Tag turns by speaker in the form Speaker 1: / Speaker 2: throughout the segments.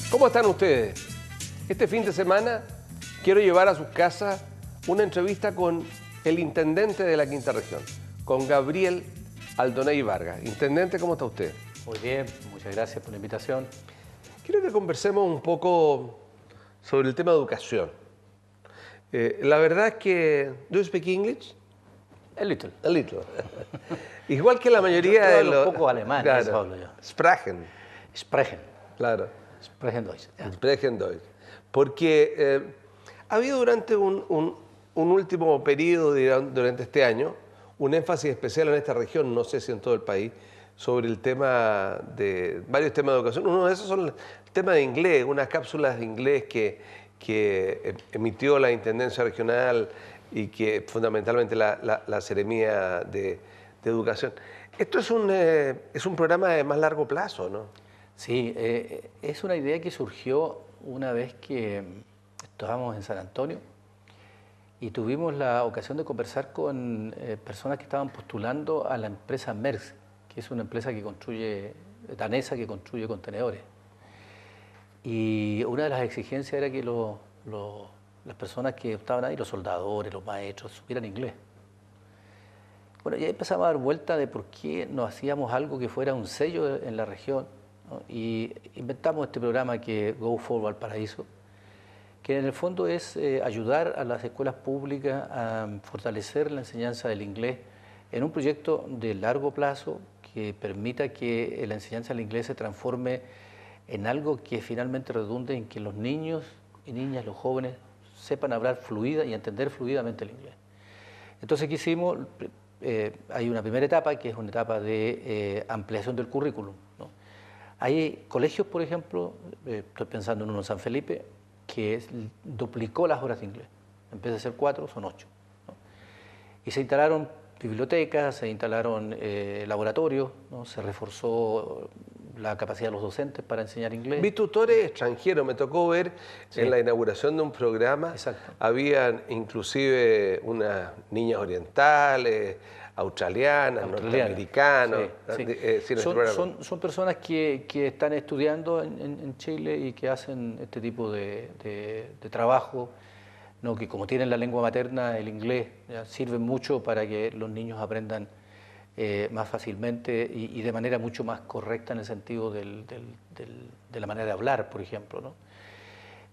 Speaker 1: ¿Cómo están ustedes? Este fin de semana quiero llevar a sus casas una entrevista con el intendente de la Quinta Región, con Gabriel Aldoney Vargas. Intendente, ¿cómo está usted?
Speaker 2: Muy bien, muchas gracias por la invitación.
Speaker 1: Quiero que conversemos un poco sobre el tema de educación. La verdad es que... ¿Do you speak English?
Speaker 2: A little.
Speaker 1: A little. Igual que la mayoría
Speaker 2: Yo
Speaker 1: de
Speaker 2: hablo
Speaker 1: los...
Speaker 2: un poco alemán,
Speaker 1: claro,
Speaker 2: eso hablo yo.
Speaker 1: Sprechen,
Speaker 2: Sprechen.
Speaker 1: claro.
Speaker 2: Sprechen Deutsch. Ja.
Speaker 1: Sprechen Deutsch. Porque ha habido durante un último periodo, durante este año, un énfasis especial en esta región, no sé si en todo el país, sobre el tema de varios temas de educación. Uno de esos son el tema de inglés, unas cápsulas de inglés que emitió la Intendencia Regional y que fundamentalmente la Seremía de Educación. Esto es un programa de más largo plazo, ¿no?
Speaker 2: Sí, es una idea que surgió una vez que estábamos en San Antonio y tuvimos la ocasión de conversar con personas que estaban postulando a la empresa Maersk, que es una empresa que construye, danesa, que construye contenedores. Y una de las exigencias era que las personas que estaban ahí, los soldadores, los maestros, supieran inglés. Bueno, ya empezamos a dar vuelta de por qué no hacíamos algo que fuera un sello en la región, ¿no? Y inventamos este programa que Go For Valparaíso, que en el fondo es ayudar a las escuelas públicas a fortalecer la enseñanza del inglés en un proyecto de largo plazo que permita que la enseñanza del inglés se transforme en algo que finalmente redunde en que los niños y niñas, los jóvenes, sepan hablar fluida y entender fluidamente el inglés. Entonces, ¿qué hicimos? Hay una primera etapa que es una etapa de ampliación del currículum, ¿no? Hay colegios, por ejemplo, estoy pensando en uno en San Felipe, que duplicó las horas de inglés. En vez de ser 4, son 8, ¿no? Y se instalaron bibliotecas, se instalaron laboratorios, ¿no? Se reforzó la capacidad de los docentes para enseñar inglés.
Speaker 1: Vi tutores extranjeros, me tocó ver en la inauguración de un programa.
Speaker 2: Exacto.
Speaker 1: Habían inclusive unas niñas orientales, australianas, norteamericanos.
Speaker 2: Sí, sí. Son personas que están estudiando en Chile y que hacen este tipo de trabajo, ¿no? Que como tienen la lengua materna, el inglés, ¿ya? Sirve mucho para que los niños aprendan más fácilmente y de manera mucho más correcta en el sentido de la manera de hablar, por ejemplo, ¿no?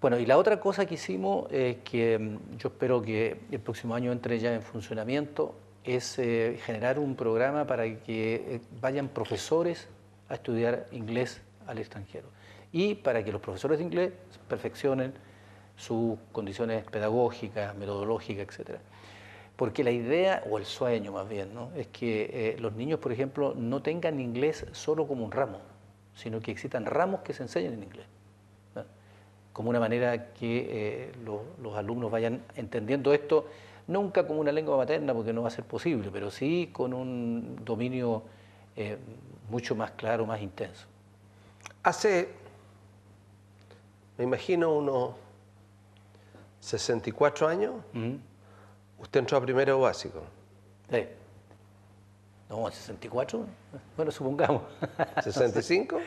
Speaker 2: Bueno, y la otra cosa que hicimos, que yo espero que el próximo año entre ya en funcionamiento, es generar un programa para que vayan profesores a estudiar inglés al extranjero y para que los profesores de inglés perfeccionen sus condiciones pedagógicas, metodológicas, etcétera. Porque la idea, o el sueño más bien, ¿no? Es que los niños, por ejemplo, no tengan inglés solo como un ramo, sino que existan ramos que se enseñen en inglés, ¿no? Como una manera que los alumnos vayan entendiendo esto, nunca como una lengua materna, porque no va a ser posible, pero sí con un dominio mucho más claro, más intenso.
Speaker 1: Hace, me imagino, unos 64 años, usted entró a primero básico.
Speaker 2: Sí. No, 64, bueno, supongamos.
Speaker 1: ¿65?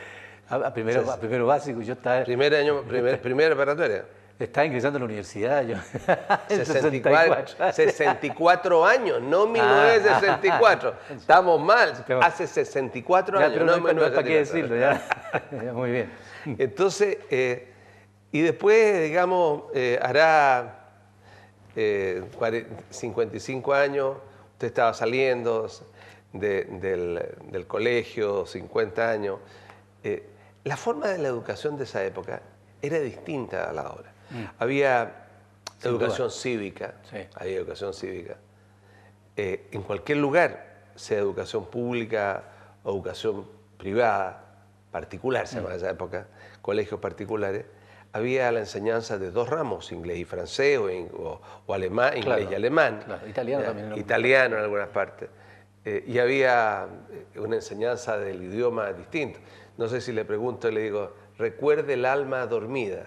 Speaker 2: A primero básico, yo estaba...
Speaker 1: Primera preparatoria.
Speaker 2: Estaba ingresando a la universidad yo.
Speaker 1: 64 años, no 1964. Estamos mal. Hace 64 años,
Speaker 2: no
Speaker 1: en 1964.
Speaker 2: ¿Para qué decirlo? Ya, muy bien.
Speaker 1: Entonces, y después, digamos, hará 55 años, usted estaba saliendo del colegio, 50 años. La forma de la educación de esa época era distinta a la hora. Había educación cívica,
Speaker 2: sí.
Speaker 1: Había educación cívica. En cualquier lugar, sea educación pública o educación privada, particular se llama en esa época, colegios particulares, había la enseñanza de dos ramos, inglés y francés o alemán, inglés y alemán.
Speaker 2: Claro. Italiano también.
Speaker 1: Italiano en algunas partes. Y había una enseñanza del idioma distinto. No sé si le pregunto y le digo, recuerde el alma dormida,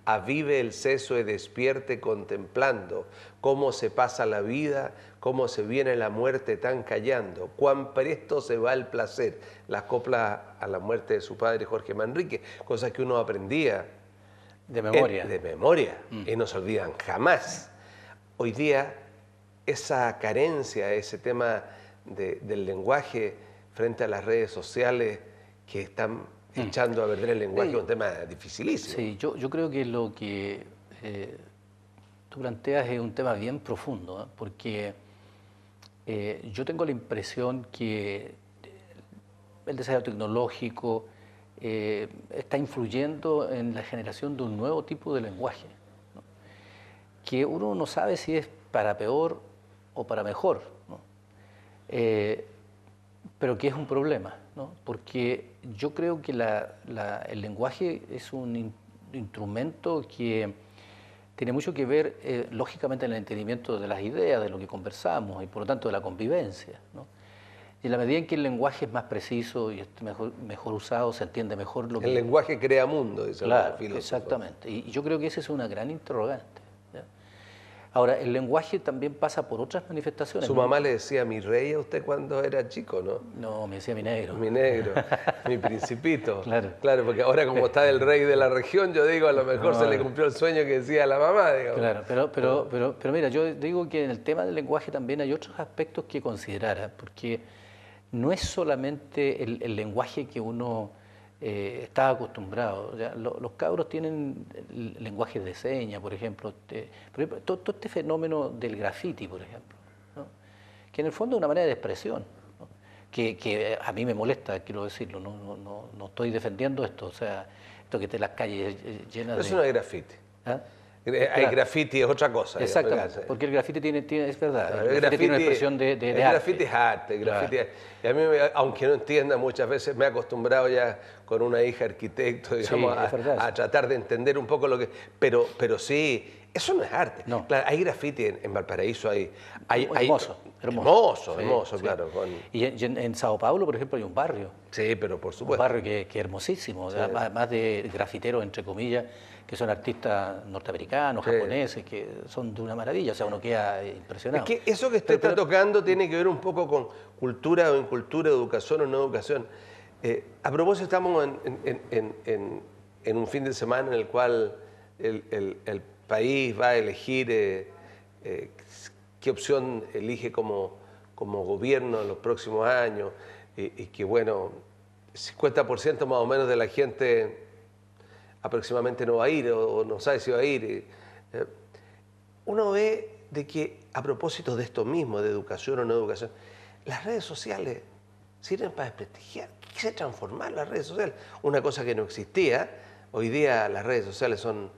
Speaker 1: avive el seso y despierte contemplando cómo se pasa la vida, cómo se viene la muerte tan callando, cuán presto se va el placer. La copla a la muerte de su padre Jorge Manrique, cosas que uno aprendía
Speaker 2: De memoria.
Speaker 1: De memoria, y no se olvidan jamás. Hoy día, esa carencia, ese tema del lenguaje frente a las redes sociales que están echando a perder el lenguaje es un tema dificilísimo.
Speaker 2: Sí, yo creo que lo que tú planteas es un tema bien profundo, ¿eh? Porque yo tengo la impresión que el desarrollo tecnológico está influyendo en la generación de un nuevo tipo de lenguaje, ¿no? Que uno no sabe si es para peor o para mejor, ¿no? Pero que es un problema, ¿no? Porque yo creo que el lenguaje es un instrumento que tiene mucho que ver, lógicamente, en el entendimiento de las ideas, de lo que conversamos y por lo tanto de la convivencia, ¿no? Y en la medida en que el lenguaje es más preciso y es mejor usado, se entiende mejor lo que...
Speaker 1: El lenguaje crea mundo, dice
Speaker 2: Claro,
Speaker 1: el filósofo.
Speaker 2: exactamente. Y yo creo que esa es una gran interrogante, ¿ya? Ahora, el lenguaje también pasa por otras manifestaciones.
Speaker 1: Su mamá le decía mi rey a usted cuando era chico, ¿no?
Speaker 2: No, me decía mi negro.
Speaker 1: Mi negro, mi principito.
Speaker 2: Claro.
Speaker 1: Claro, porque ahora como está el rey de la región, yo digo, a lo mejor se le cumplió el sueño que decía la mamá, digamos.
Speaker 2: Claro, pero mira, yo digo que en el tema del lenguaje también hay otros aspectos que considerar, porque no es solamente el lenguaje que uno está acostumbrado. ¿Ya? Los cabros tienen lenguaje de señas, por ejemplo. Todo este fenómeno del graffiti, por ejemplo, ¿no? Que en el fondo es una manera de expresión, ¿no? Que a mí me molesta, quiero decirlo, no estoy defendiendo esto, o sea, esto que esté las calles llenas de...
Speaker 1: Eso no es graffiti.
Speaker 2: ¿Ah?
Speaker 1: Hay
Speaker 2: Claro.
Speaker 1: graffiti, es otra cosa.
Speaker 2: Exactamente,
Speaker 1: digamos.
Speaker 2: porque el graffiti es verdad,
Speaker 1: Claro,
Speaker 2: el graffiti tiene una expresión de
Speaker 1: el
Speaker 2: arte.
Speaker 1: graffiti es arte.
Speaker 2: Claro.
Speaker 1: Y a mí, aunque no entienda muchas veces, me he acostumbrado ya con una hija arquitecto, digamos,
Speaker 2: es verdad.
Speaker 1: a tratar de entender un poco lo que... Pero sí, eso no es arte.
Speaker 2: No.
Speaker 1: Claro, hay graffiti en Valparaíso, hay
Speaker 2: Hermoso.
Speaker 1: Hermoso,
Speaker 2: Sí.
Speaker 1: claro.
Speaker 2: Y en Sao Paulo, por ejemplo, hay un barrio.
Speaker 1: Sí, pero por
Speaker 2: Un
Speaker 1: supuesto.
Speaker 2: barrio que es hermosísimo, o sea, más de grafiteros, entre comillas, que son artistas norteamericanos,
Speaker 1: Sí.
Speaker 2: japoneses, que son de una maravilla, o sea, uno queda impresionado.
Speaker 1: Es que eso que usted está tocando tiene que ver un poco con cultura o incultura, educación o no educación. A propósito, estamos en un fin de semana en el cual el país va a elegir qué opción elige como gobierno en los próximos años y que, bueno, 50% más o menos de la gente aproximadamente no va a ir o no sabe si va a ir. Uno ve de que, a propósito de esto mismo, de educación o no educación, las redes sociales sirven para desprestigiar, quise transformar las redes sociales. Una cosa que no existía, hoy día las redes sociales son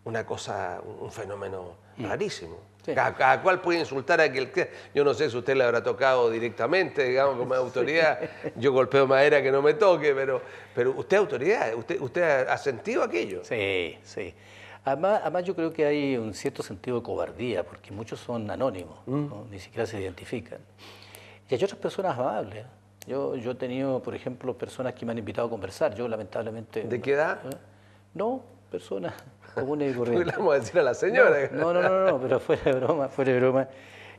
Speaker 1: una cosa, un fenómeno rarísimo.
Speaker 2: Sí.
Speaker 1: Cada cual puede insultar a aquel que... Yo no sé si usted le habrá tocado directamente, digamos, como autoridad. Yo golpeo madera que no me toque, pero usted es autoridad, usted ha sentido aquello.
Speaker 2: Sí, sí. Además yo creo que hay un cierto sentido de cobardía, porque muchos son anónimos, ¿no? Ni siquiera se identifican. Y hay otras personas amables. Yo he tenido, por ejemplo, personas que me han invitado a conversar. Yo, lamentablemente...
Speaker 1: ¿De qué edad?
Speaker 2: No, personas comunes y
Speaker 1: ¿Qué le
Speaker 2: corrientes.
Speaker 1: vamos a decir a la señora?
Speaker 2: No, pero fuera de broma, fuera de broma.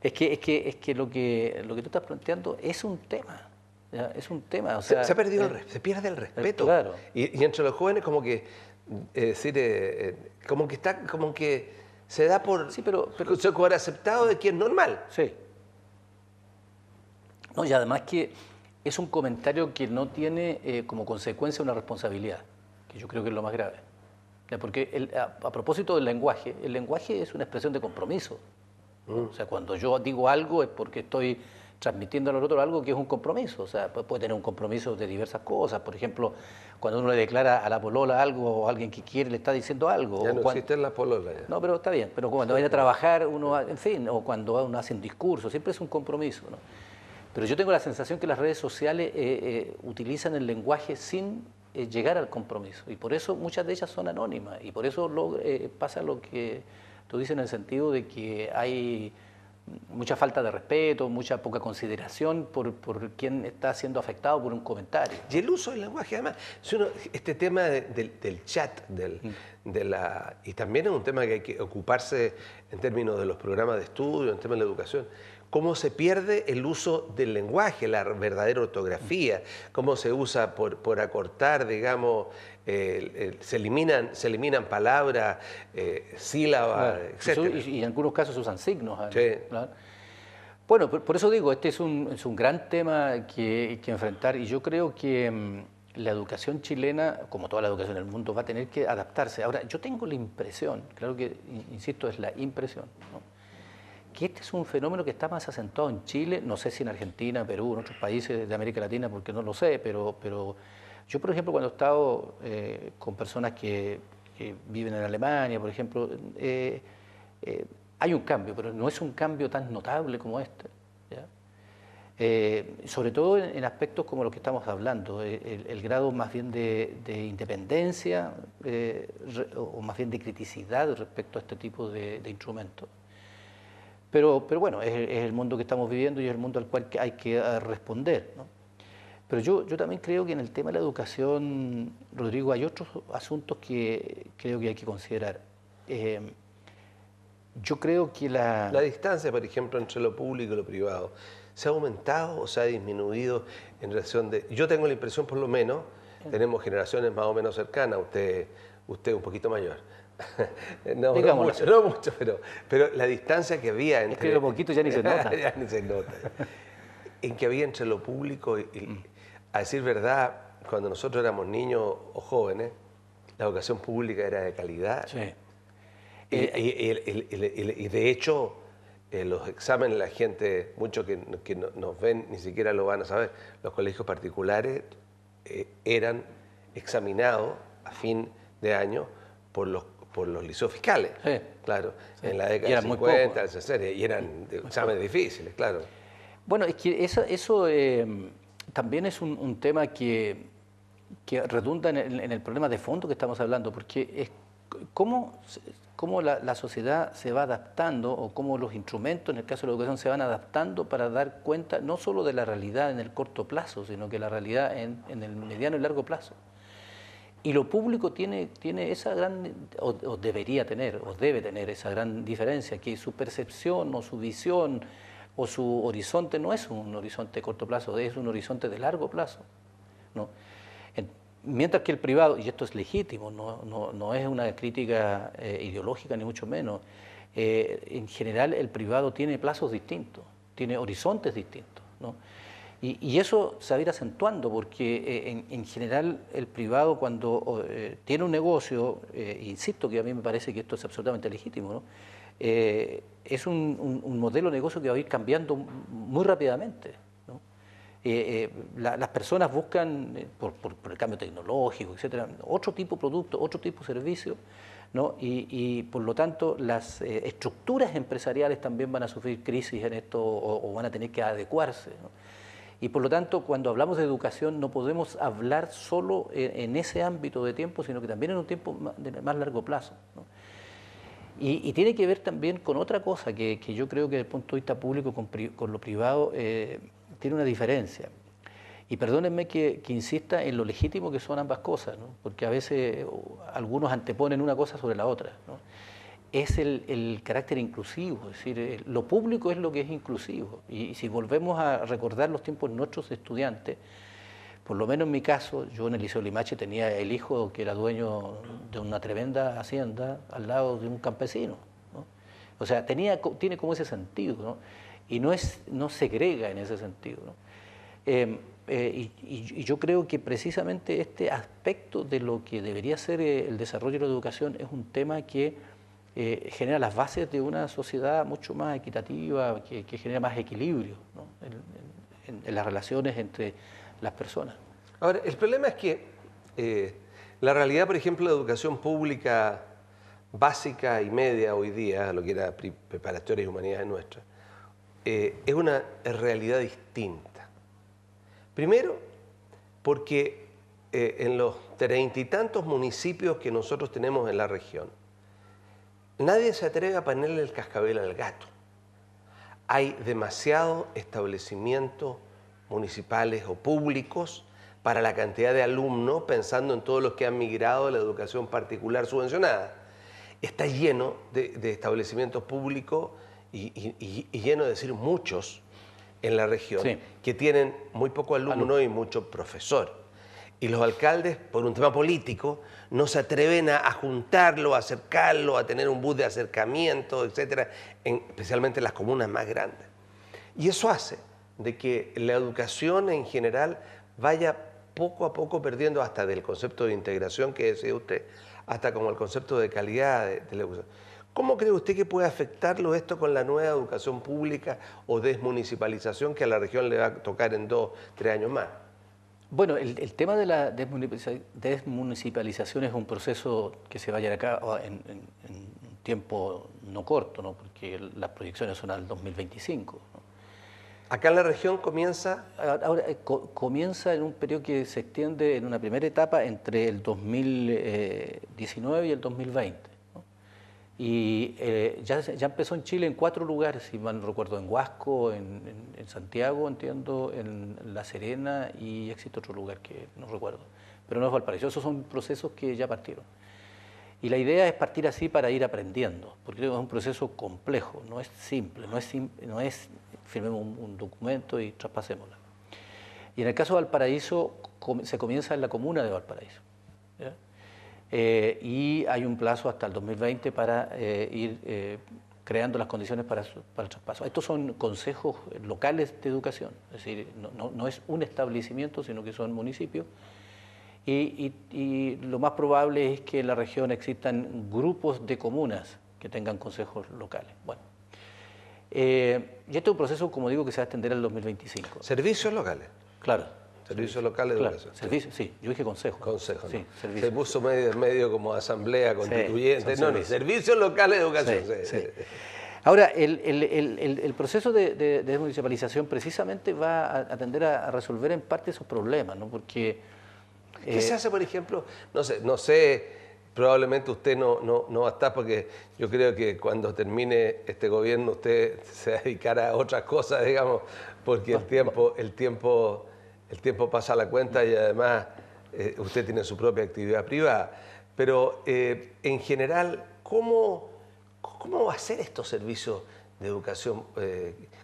Speaker 2: Es que lo que tú estás planteando es un tema. ¿Ya? Es un tema. O sea,
Speaker 1: Se ha perdido se pierde el respeto.
Speaker 2: Claro.
Speaker 1: Y entre los jóvenes como que, como que se da por aceptado de que es normal.
Speaker 2: Sí. No, y además que es un comentario que no tiene como consecuencia una responsabilidad, que yo creo que es lo más grave. ¿Ya? Porque a propósito del lenguaje, el lenguaje es una expresión de compromiso. ¿No? O sea, cuando yo digo algo es porque estoy transmitiendo al otro algo que es un compromiso. O sea, puede tener un compromiso de diversas cosas. Por ejemplo, cuando uno le declara a la polola algo o a alguien que quiere le está diciendo algo.
Speaker 1: Ya no existen las pololas. Ya.
Speaker 2: No, pero está bien. Pero cuando vaya a trabajar, uno, en fin, o cuando uno hace un discurso, siempre es un compromiso, ¿no? Pero yo tengo la sensación que las redes sociales utilizan el lenguaje sin llegar al compromiso. Y por eso muchas de ellas son anónimas. Y por eso pasa lo que tú dices en el sentido de que hay mucha falta de respeto, mucha poca consideración por quien está siendo afectado por un comentario.
Speaker 1: Y el uso del lenguaje, además, este tema del chat, y también es un tema que hay que ocuparse en términos de los programas de estudio, en términos de la educación. cómo se pierde el uso del lenguaje, la verdadera ortografía, cómo se usa por acortar, digamos, se eliminan palabras, sílabas,
Speaker 2: Claro.
Speaker 1: etc.
Speaker 2: Y en algunos casos se usan signos, además,
Speaker 1: Sí.
Speaker 2: claro. Bueno, por eso digo, este es un gran tema que enfrentar y yo creo que la educación chilena, como toda la educación del mundo, va a tener que adaptarse. Ahora, yo tengo la impresión, claro que, insisto, es la impresión, ¿no?, que este es un fenómeno que está más acentuado en Chile, no sé si en Argentina, Perú, en otros países de América Latina, porque no lo sé, pero yo, por ejemplo, cuando he estado con personas que viven en Alemania, por ejemplo, hay un cambio, pero no es un cambio tan notable como este, ¿ya? Sobre todo en aspectos como los que estamos hablando, el grado más bien de independencia o más bien de criticidad respecto a este tipo de instrumentos. Pero bueno, es el mundo que estamos viviendo y es el mundo al cual hay que responder, ¿no? Pero yo también creo que en el tema de la educación, Rodrigo, hay otros asuntos que creo que hay que considerar. Yo creo que
Speaker 1: La distancia, por ejemplo, entre lo público y lo privado, ¿se ha aumentado o se ha disminuido en relación de...? Yo tengo la impresión, por lo menos, tenemos generaciones más o menos cercanas, usted un poquito mayor. No mucho, pero la distancia que había entre...
Speaker 2: Es que lo poquito ya ni se nota.
Speaker 1: Ya ni se nota. En que había entre lo público a decir verdad, cuando nosotros éramos niños o jóvenes, la educación pública era de calidad.
Speaker 2: Sí.
Speaker 1: Y de hecho, los exámenes, la gente, muchos que nos ven ni siquiera lo van a saber, los colegios particulares eran examinados a fin de año por los liceos fiscales,
Speaker 2: Sí.
Speaker 1: claro,
Speaker 2: Sí.
Speaker 1: en la década
Speaker 2: Y
Speaker 1: de
Speaker 2: eran muy
Speaker 1: 50,
Speaker 2: pocos.
Speaker 1: 60, y eran exámenes difíciles, claro.
Speaker 2: Bueno, es que eso también es un tema que redunda en el problema de fondo que estamos hablando, porque es cómo la sociedad se va adaptando o cómo los instrumentos, en el caso de la educación, se van adaptando para dar cuenta no solo de la realidad en el corto plazo, sino que la realidad en el mediano y largo plazo. Y lo público tiene esa gran, o debería tener, o debe tener esa gran diferencia, que su percepción o su visión o su horizonte no es un horizonte de corto plazo, es un horizonte de largo plazo, ¿no? Mientras que el privado, y esto es legítimo, no es una crítica ideológica ni mucho menos, en general el privado tiene plazos distintos, tiene horizontes distintos, ¿no? Y eso se va a ir acentuando porque en general el privado cuando tiene un negocio, insisto que a mí me parece que esto es absolutamente legítimo, ¿no?, es un modelo de negocio que va a ir cambiando muy rápidamente, ¿no? Las personas buscan, por el cambio tecnológico, etcétera, otro tipo de producto, otro tipo de servicio, ¿no? Y por lo tanto las estructuras empresariales también van a sufrir crisis en esto o van a tener que adecuarse, ¿no? Y por lo tanto, cuando hablamos de educación no podemos hablar solo en ese ámbito de tiempo, sino que también en un tiempo de más largo plazo, ¿no? Y tiene que ver también con otra cosa que yo creo que desde el punto de vista público con lo privado tiene una diferencia. Y perdónenme que insista en lo legítimo que son ambas cosas, ¿no?, porque a veces algunos anteponen una cosa sobre la otra, ¿no? Es el carácter inclusivo, es decir, lo público es lo que es inclusivo. Y si volvemos a recordar los tiempos de nuestros estudiantes, por lo menos en mi caso, yo en el Liceo Limache tenía el hijo que era dueño de una tremenda hacienda al lado de un campesino, ¿no? O sea, tiene como ese sentido, ¿no? Y no segrega en ese sentido, ¿no? Y yo creo que precisamente este aspecto de lo que debería ser el desarrollo de la educación es un tema que genera las bases de una sociedad mucho más equitativa, que genera más equilibrio, ¿no?, en las relaciones entre las personas.
Speaker 1: Ahora, el problema es que la realidad, por ejemplo, de educación pública básica y media hoy día, lo que era preparatoria y humanidades nuestras, es una realidad distinta. Primero, porque en los 30 y tantos municipios que nosotros tenemos en la región, nadie se atreve a ponerle el cascabel al gato. Hay demasiados establecimientos municipales o públicos para la cantidad de alumnos, pensando en todos los que han migrado a la educación particular subvencionada. Está lleno de establecimientos públicos y lleno de decir muchos en la región,
Speaker 2: Sí.
Speaker 1: que tienen muy poco alumno y mucho profesor. Y los alcaldes, por un tema político, no se atreven a juntarlo, a acercarlo, a tener un bus de acercamiento, etcétera, especialmente en las comunas más grandes. Y eso hace de que la educación en general vaya poco a poco perdiendo hasta del concepto de integración que decía usted, hasta como el concepto de calidad de la educación. ¿Cómo cree usted que puede afectarlo esto con la nueva educación pública o desmunicipalización que a la región le va a tocar en 2, 3 años más?
Speaker 2: Bueno, el tema de la desmunicipalización es un proceso que se va a llevar a cabo en un tiempo no corto, ¿no? Porque las proyecciones son al 2025. ¿No?
Speaker 1: Acá en la región comienza...
Speaker 2: Ahora, comienza en un periodo que se extiende en una primera etapa entre el 2019 y el 2020. Y ya empezó en Chile en 4 lugares, si mal no recuerdo, en Huasco, en Santiago, entiendo, en La Serena y existe otro lugar que no recuerdo, pero no es Valparaíso. Esos son procesos que ya partieron. Y la idea es partir así para ir aprendiendo, porque es un proceso complejo, no es simple, no es firmemos un documento y traspasémoslo. Y en el caso de Valparaíso, se comienza en la comuna de Valparaíso, ¿ya? Y hay un plazo hasta el 2020 para ir creando las condiciones para el traspaso. Estos son consejos locales de educación, es decir, no es un establecimiento, sino que son municipios. Y lo más probable es que en la región existan grupos de comunas que tengan consejos locales. Bueno, y este es un proceso, como digo, que se va a extender al 2025.
Speaker 1: Servicios locales.
Speaker 2: Claro.
Speaker 1: Servicios locales de
Speaker 2: claro,
Speaker 1: educación.
Speaker 2: servicios, sí, yo dije consejo.
Speaker 1: Consejo,
Speaker 2: sí,
Speaker 1: ¿no?
Speaker 2: servicios.
Speaker 1: Se puso medio como asamblea constituyente.
Speaker 2: Sí,
Speaker 1: no, servicios locales de educación.
Speaker 2: Sí. Ahora, el proceso de desmunicipalización precisamente va a tender a resolver en parte esos problemas, ¿no? Porque...
Speaker 1: ¿Qué se hace, por ejemplo? No sé, probablemente usted no va a estar porque yo creo que cuando termine este gobierno usted se dedicará a otras cosas, digamos, porque el tiempo pasa la cuenta y además usted tiene su propia actividad privada. Pero en general, ¿cómo va a ser estos servicios de educación?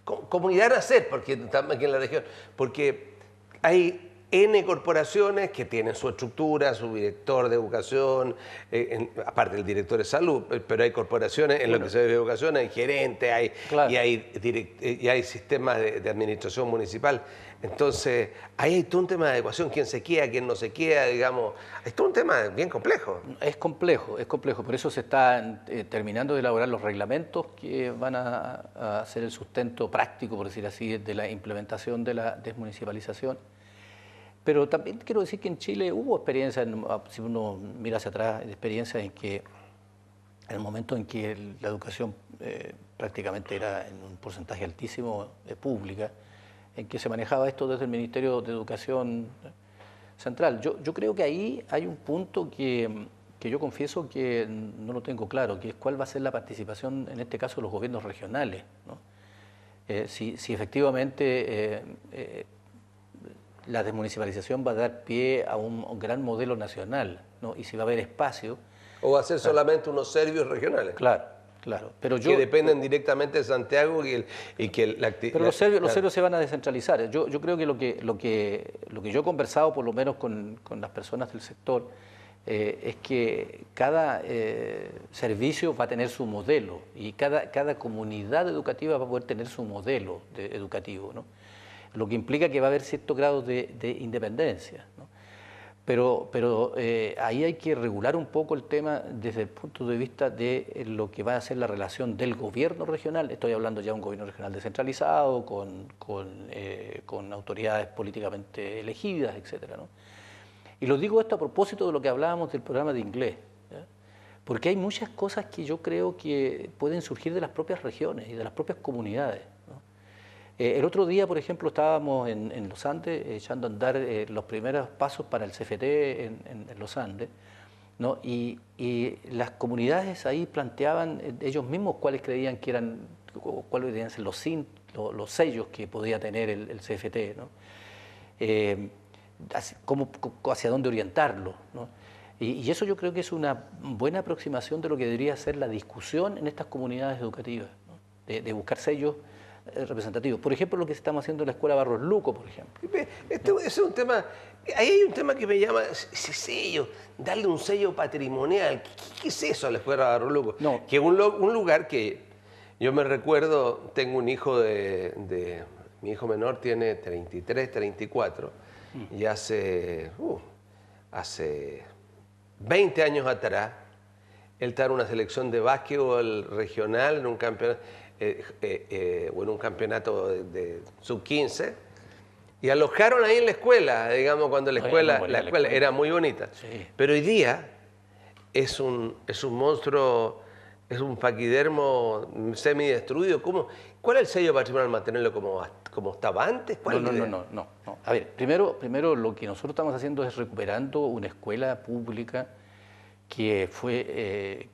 Speaker 1: ¿Cómo irán a ser? Porque estamos aquí en la región. Porque hay N corporaciones que tienen su estructura, su director de educación, aparte del director de salud, pero hay corporaciones en lo que se ve de educación, hay gerentes,
Speaker 2: Claro.
Speaker 1: y hay sistemas de administración municipal. Entonces, ahí hay todo un tema de adecuación, quién se queda, quién no se queda, digamos. Es todo un tema bien complejo.
Speaker 2: Es complejo. Por eso se están terminando de elaborar los reglamentos que van a hacer el sustento práctico, por decir así, de la implementación de la desmunicipalización. Pero también quiero decir que en Chile hubo experiencias, si uno mira hacia atrás, experiencias en que en el momento en que la educación prácticamente era en un porcentaje altísimo pública, en que se manejaba esto desde el Ministerio de Educación Central. Yo creo que ahí hay un punto que yo confieso que no lo tengo claro, que es cuál va a ser la participación, en este caso, de los gobiernos regionales, ¿no? Si efectivamente la desmunicipalización va a dar pie a un gran modelo nacional, ¿no? Y si va a haber espacio.
Speaker 1: ¿O va a ser solamente unos servicios regionales?
Speaker 2: Claro. Pero
Speaker 1: que dependen directamente de Santiago
Speaker 2: Pero los servicios se van a descentralizar. Yo creo que lo que yo he conversado, por lo menos con las personas del sector, es que cada servicio va a tener su modelo y cada comunidad educativa va a poder tener su modelo educativo, ¿no? Lo que implica que va a haber cierto grado de independencia, ¿no? Pero ahí hay que regular un poco el tema desde el punto de vista de lo que va a ser la relación del gobierno regional. Estoy hablando ya de un gobierno regional descentralizado, con autoridades políticamente elegidas, etcétera, ¿no? Y lo digo esto a propósito de lo que hablábamos del programa de inglés, ¿ya? Porque hay muchas cosas que yo creo que pueden surgir de las propias regiones y de las propias comunidades, ¿no? El otro día, por ejemplo, estábamos en los Andes echando a andar los primeros pasos para el CFT en los Andes, ¿no? Y las comunidades ahí planteaban ellos mismos cuáles creían que eran, cuáles debían ser los sellos que podía tener el CFT, ¿no? Hacia dónde orientarlo, ¿no? Y eso yo creo que es una buena aproximación de lo que debería ser la discusión en estas comunidades educativas, ¿no? de buscar sellos representativos. Por ejemplo, lo que estamos haciendo en la Escuela Barros Luco, por ejemplo.
Speaker 1: Este es un tema, ahí hay un tema que me llama, ese sello, darle un sello patrimonial. ¿Qué es eso a la Escuela Barros Luco?
Speaker 2: No.
Speaker 1: Que un lugar que yo me recuerdo, tengo un hijo mi hijo menor tiene 33, 34, y hace 20 años atrás, él estaba en una selección de básquetbol regional, en un campeonato, o en un campeonato de sub-15, y alojaron ahí en la escuela, digamos, cuando la escuela era muy bonita.
Speaker 2: Sí.
Speaker 1: Pero hoy día es un monstruo, es un paquidermo semidestruido. ¿Cuál es el sello patrimonial? ¿Mantenerlo como estaba antes?
Speaker 2: No. A ver, primero lo que nosotros estamos haciendo es recuperando una escuela pública que fue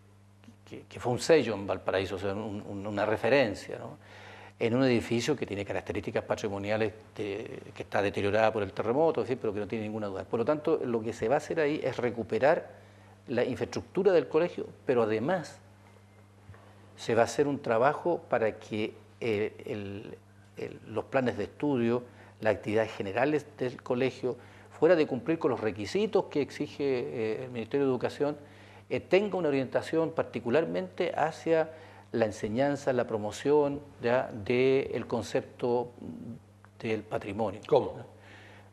Speaker 2: un sello en Valparaíso, o sea, una referencia, ¿no? En un edificio que tiene características patrimoniales que está deteriorada por el terremoto, pero que no tiene ninguna duda. Por lo tanto, lo que se va a hacer ahí es recuperar la infraestructura del colegio, pero además se va a hacer un trabajo para que los planes de estudio, las actividades generales del colegio, fuera de cumplir con los requisitos que exige el Ministerio de Educación, tenga una orientación particularmente hacia la enseñanza, la promoción del concepto del patrimonio.
Speaker 1: ¿Cómo?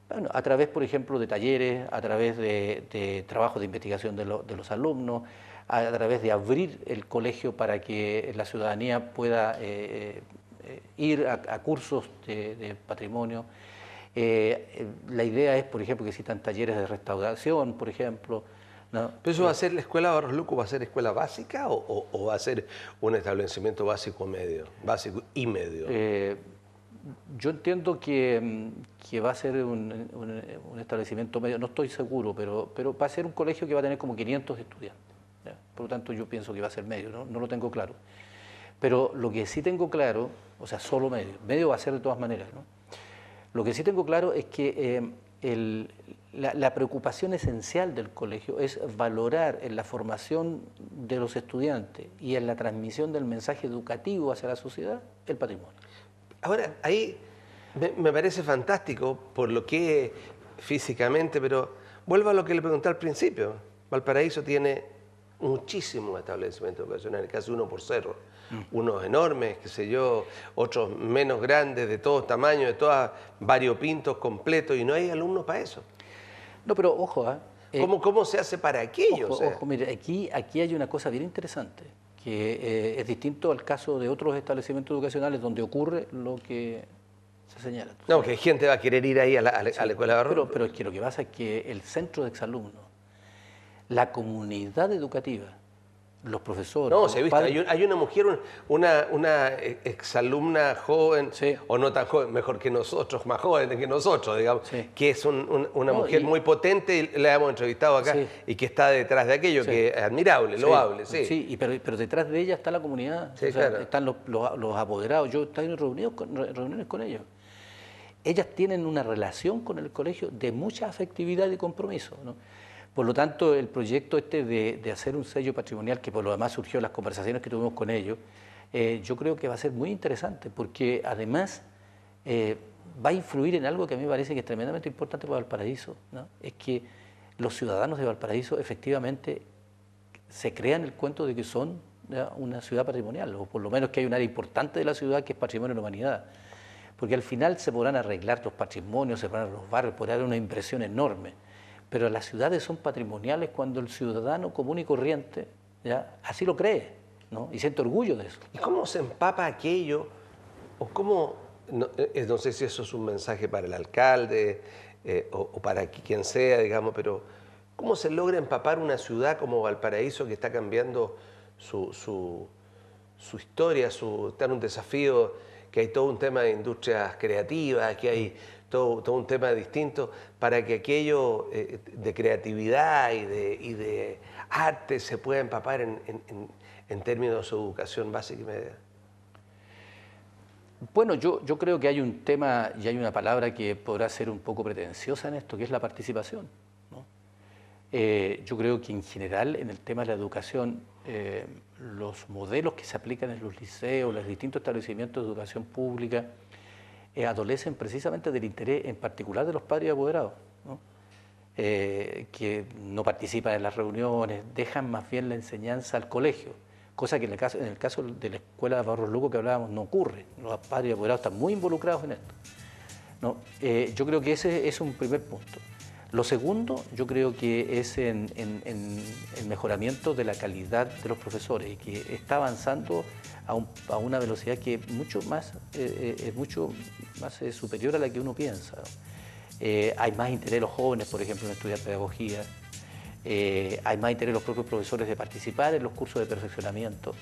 Speaker 2: Bueno, a través, por ejemplo, de talleres, a través de trabajos de investigación de los alumnos, a través de abrir el colegio para que la ciudadanía pueda ir a cursos de patrimonio. La idea es, por ejemplo, que existan talleres de restauración, por ejemplo, ¿no?
Speaker 1: ¿Pero eso va a ser la escuela Barros Luco, va a ser escuela básica o va a ser un establecimiento básico y medio?
Speaker 2: Yo entiendo que va a ser un establecimiento medio, no estoy seguro, pero va a ser un colegio que va a tener como 500 estudiantes. ¿Ya? Por lo tanto, yo pienso que va a ser medio, no lo tengo claro. Pero lo que sí tengo claro, o sea, solo medio va a ser de todas maneras, ¿no? Lo que sí tengo claro es que la preocupación esencial del colegio es valorar en la formación de los estudiantes y en la transmisión del mensaje educativo hacia la sociedad el patrimonio.
Speaker 1: Ahora, ahí me parece fantástico por lo que es físicamente, pero vuelvo a lo que le pregunté al principio. Valparaíso tiene muchísimos establecimientos educacionales, casi uno por cerro. Unos enormes, qué sé yo, otros menos grandes, de todos tamaños, de todos variopintos completos, y no hay alumnos para eso.
Speaker 2: No, pero ojo,
Speaker 1: ¿Cómo se hace para aquello?
Speaker 2: Ojo, mire, aquí hay una cosa bien interesante, que es distinto al caso de otros establecimientos educacionales donde ocurre lo que se señala.
Speaker 1: No, que gente va a querer ir ahí a la escuela de Barros.
Speaker 2: Pero es que lo que pasa es que el centro de exalumnos, la comunidad educativa, los profesores...
Speaker 1: No, se ha visto, hay una mujer, una exalumna joven,
Speaker 2: sí,
Speaker 1: o no tan joven, mejor que nosotros, más joven que nosotros, digamos,
Speaker 2: sí,
Speaker 1: que es una mujer muy potente, y la hemos entrevistado acá,
Speaker 2: sí,
Speaker 1: y que está detrás de aquello,
Speaker 2: sí,
Speaker 1: que es admirable, loable, sí.
Speaker 2: Sí, pero detrás de ella está la comunidad,
Speaker 1: Sí,
Speaker 2: o sea,
Speaker 1: claro.
Speaker 2: están los apoderados, yo he estado en reuniones con ellos. Ellas tienen una relación con el colegio de mucha afectividad y compromiso, ¿no? Por lo tanto, el proyecto de hacer un sello patrimonial, que por lo demás surgió en las conversaciones que tuvimos con ellos, yo creo que va a ser muy interesante, porque además va a influir en algo que a mí me parece que es tremendamente importante para Valparaíso, ¿no? Es que los ciudadanos de Valparaíso efectivamente se crean el cuento de que son, ¿ya?, una ciudad patrimonial, o por lo menos que hay un área importante de la ciudad que es patrimonio de la humanidad. Porque al final se podrán arreglar los patrimonios, se podrán arreglar los barrios, podrá dar una impresión enorme. Pero las ciudades son patrimoniales cuando el ciudadano común y corriente, ¿ya?, así lo cree, ¿no? Y siente orgullo de eso.
Speaker 1: ¿Y cómo se empapa aquello? ¿O cómo, no sé si eso es un mensaje para el alcalde o para quien sea, digamos, pero ¿cómo se logra empapar una ciudad como Valparaíso que está cambiando su historia, está en un desafío, que hay todo un tema de industrias creativas, que hay todo un tema distinto, para que aquello de creatividad y de arte se pueda empapar en términos de su educación básica y media?
Speaker 2: Bueno, yo creo que hay un tema y hay una palabra que podrá ser un poco pretenciosa en esto, que es la participación, ¿no? Yo creo que en general en el tema de la educación los modelos que se aplican en los liceos, los distintos establecimientos de educación pública, adolecen precisamente del interés en particular de los padres y apoderados, ¿no? Que no participan en las reuniones, dejan más bien la enseñanza al colegio, cosa que en el caso de la escuela de Barros Luco que hablábamos no ocurre. Los padres y apoderados están muy involucrados en esto, ¿no? Yo creo que ese es un primer punto. Lo segundo, yo creo que es en el mejoramiento de la calidad de los profesores y que está avanzando a una velocidad que es mucho más superior a la que uno piensa. Hay más interés de los jóvenes, por ejemplo, en estudiar pedagogía. Hay más interés de los propios profesores de participar en los cursos de perfeccionamiento.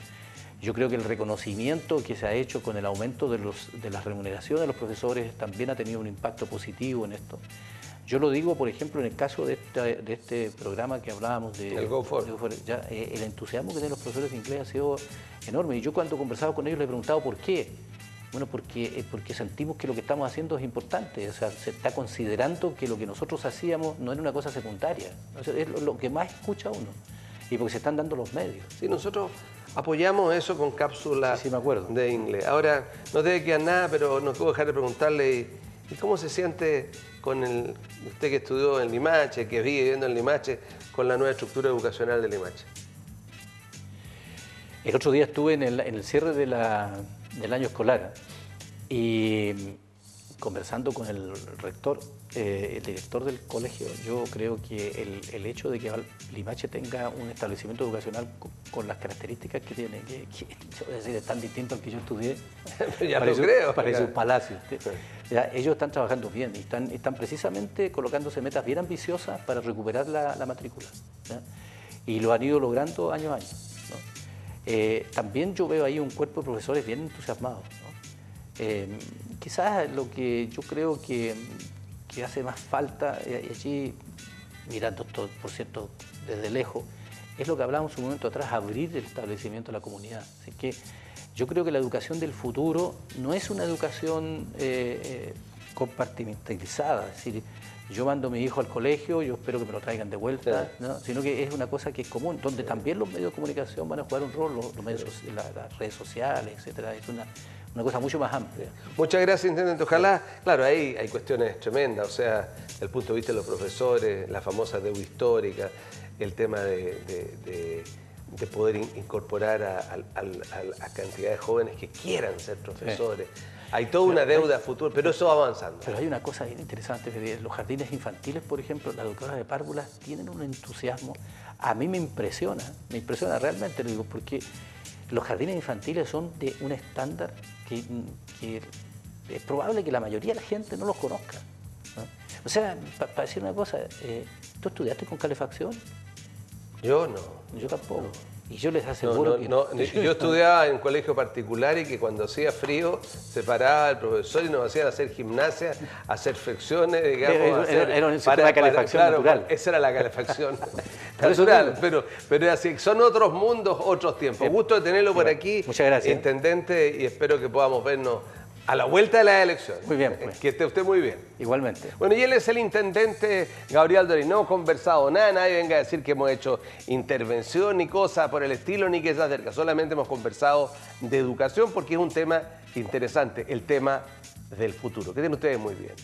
Speaker 2: Yo creo que el reconocimiento que se ha hecho con el aumento de las remuneraciones de los profesores también ha tenido un impacto positivo en esto. Yo lo digo, por ejemplo, en el caso de este programa que hablábamos
Speaker 1: el Go For.
Speaker 2: El entusiasmo que tienen los profesores de inglés ha sido enorme. Y yo cuando conversaba con ellos les he preguntado por qué. Bueno, porque sentimos que lo que estamos haciendo es importante. O sea, se está considerando que lo que nosotros hacíamos no era una cosa secundaria. O sea, es lo que más escucha uno. Y porque se están dando los medios.
Speaker 1: Sí, nosotros apoyamos eso con cápsulas
Speaker 2: sí, me acuerdo.
Speaker 1: De inglés. Ahora, no debe quedar nada, pero no puedo dejar de preguntarle, ¿y cómo se siente con usted que estudió en Limache, que vive viviendo en Limache, con la nueva estructura educacional de Limache?
Speaker 2: El otro día estuve en el cierre del año escolar y conversando con el rector, el director del colegio. Yo creo que el hecho de que Limache tenga un establecimiento educacional con las características que tiene, que es tan distinto al que yo estudié, parece un palacio. Ya, ellos están trabajando bien y están precisamente colocándose metas bien ambiciosas para recuperar la matrícula, ¿ya? Y lo han ido logrando año a año, ¿no? También yo veo ahí un cuerpo de profesores bien entusiasmados, ¿no? Quizás lo que yo creo que hace más falta, y allí mirando todo, por cierto, desde lejos, es lo que hablábamos un momento atrás, abrir el establecimiento a la comunidad. Así que yo creo que la educación del futuro no es una educación compartimentalizada, es decir, yo mando a mi hijo al colegio, yo espero que me lo traigan de vuelta, ¿no? Sino que es una cosa que es común, donde también los medios de comunicación van a jugar un rol, los medios, las redes sociales, etcétera. Es una cosa mucho más amplia.
Speaker 1: Muchas gracias, intendente. Ojalá, claro, ahí hay cuestiones tremendas, o sea, desde el punto de vista de los profesores, la famosa deuda histórica, el tema de poder incorporar a cantidad de jóvenes que quieran ser profesores. Sí. Hay toda una deuda futura, pero eso va avanzando.
Speaker 2: Pero hay una cosa bien interesante, los jardines infantiles, por ejemplo, las educadoras de párvulas tienen un entusiasmo. A mí me impresiona realmente, lo digo, porque los jardines infantiles son de un estándar que es probable que la mayoría de la gente no los conozca, ¿no? O sea, para decir una cosa, ¿tú estudiaste con calefacción?
Speaker 1: Yo no.
Speaker 2: Yo tampoco. Y yo les aseguro que...
Speaker 1: Yo estudiaba en un colegio particular y que cuando hacía frío se paraba el profesor y nos hacían hacer gimnasia, hacer flexiones, digamos.
Speaker 2: Era un sistema de calefacción natural.
Speaker 1: Esa era la calefacción natural, pero es así, son otros mundos, otros tiempos. Gusto de tenerlo por aquí,
Speaker 2: muchas gracias,
Speaker 1: intendente, y espero que podamos vernos a la vuelta de las elecciones.
Speaker 2: Muy bien, pues.
Speaker 1: Que esté usted muy bien.
Speaker 2: Igualmente.
Speaker 1: Bueno, y él es el intendente Gabriel Dorin. No hemos conversado nada, nadie venga a decir que hemos hecho intervención ni cosa por el estilo, ni que se acerca. Solamente hemos conversado de educación porque es un tema interesante, el tema del futuro. Que tienen ustedes muy bien.